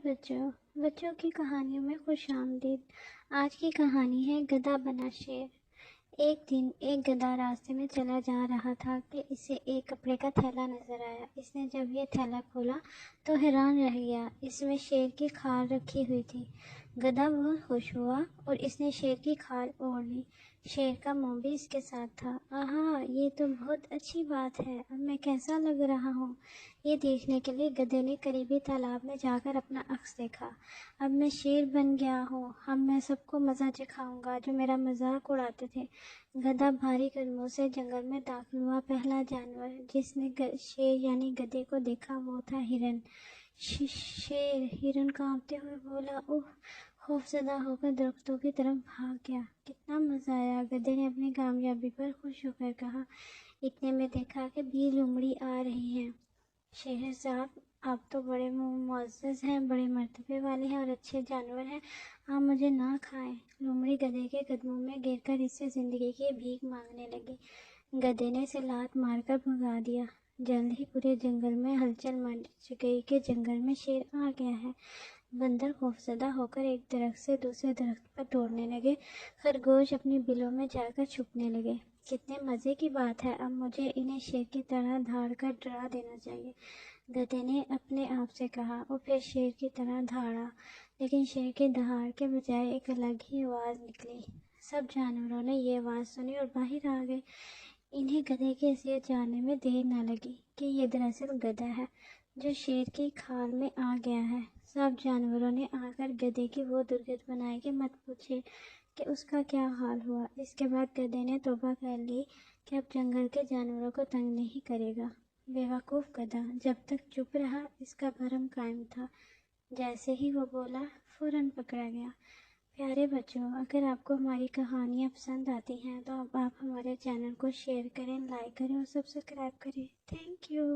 بچوں بچوں کی کہانیوں میں خوش آمدید۔ آج کی کہانی ہے گدھا بنا شیر۔ ایک دن ایک گدھا راستے میں چلا جا رہا تھا کہ اسے ایک کپڑے کا تھیلا نظر آیا۔ اس نے جب یہ تھیلا کھولا تو حیران رہ گیا۔ اس میں شیر کی کھال رکھی ہوئی تھی۔ گدھا بہت خوش ہوا اور اس نے شیر کی کھال اوڑھ لی۔ شیر کا منہ بھی اس کے ساتھ تھا۔ آہا، یہ تو بہت اچھی بات ہے۔ اب میں کیسا لگ رہا ہوں؟ یہ دیکھنے کے لیے گدھے نے قریبی تالاب میں جا کر اپنا عکس دیکھا۔ اب میں شیر بن گیا ہوں۔ اب میں سب کو مزہ چکھاؤں گا جو میرا مذاق اڑاتے تھے۔ گدھا بھاری قدموں سے جنگل میں داخل ہوا۔ پہلا جانور جس نے شیر یعنی گدھے کو دیکھا وہ تھا ہرن۔ شیر ہرن کانپتے ہوئے بولا، اوہ! خوفزدہ ہو کر درختوں کی طرف بھاگ گیا۔ کتنا مزہ آیا! گدھے نے اپنی کامیابی پر خوش ہو کر کہا۔ اتنے میں دیکھا کہ 20 لومڑی آ رہی ہیں۔ شیر صاحب، آپ تو بڑے معزز ہیں، بڑے مرتبے والے ہیں اور اچھے جانور ہیں، آپ مجھے نہ کھائیں۔ لومڑی گدھے کے قدموں میں گر کر اس سے زندگی کی بھیک مانگنے لگی۔ گدھے نے اسے لات مار کر بھگا دیا۔ جلد ہی پورے جنگل میں ہلچل مچ گئی کہ جنگل میں شیر آ گیا ہے۔ بندر خوفزدہ ہو کر ایک درخت سے دوسرے درخت پر دوڑنے لگے۔ خرگوش اپنی بلوں میں جا کر چھپنے لگے۔ کتنے مزے کی بات ہے! اب مجھے انہیں شیر کی طرح دھاڑ کر ڈرا دینا چاہیے، گدھے نے اپنے آپ سے کہا۔ وہ پھر شیر کی طرح دھاڑا، لیکن شیر کی دہاڑ کے بجائے ایک الگ ہی آواز نکلی۔ سب جانوروں نے یہ آواز سنی اور باہر آ گئے۔ انہیں گدھے کی اصلیت جاننے میں دیر نہ لگی کہ یہ دراصل گدھا ہے جو شیر کی کھال میں آ گیا ہے۔ سب جانوروں نے آ کر گدھے کی وہ درگت بنائی کہ مت پوچھے کہ اس کا کیا حال ہوا۔ اس کے بعد گدھے نے توبہ کر لی کہ اب جنگل کے جانوروں کو تنگ نہیں کرے گا۔ بے وقوف گدھا جب تک چپ رہا اس کا بھرم قائم تھا، جیسے ہی وہ بولا فوراً پکڑا گیا۔ پیارے بچوں، اگر آپ کو ہماری کہانیاں پسند آتی ہیں تو آپ ہمارے چینل کو شیئر کریں، لائک کریں اور سبسکرائب کریں۔ Thank you.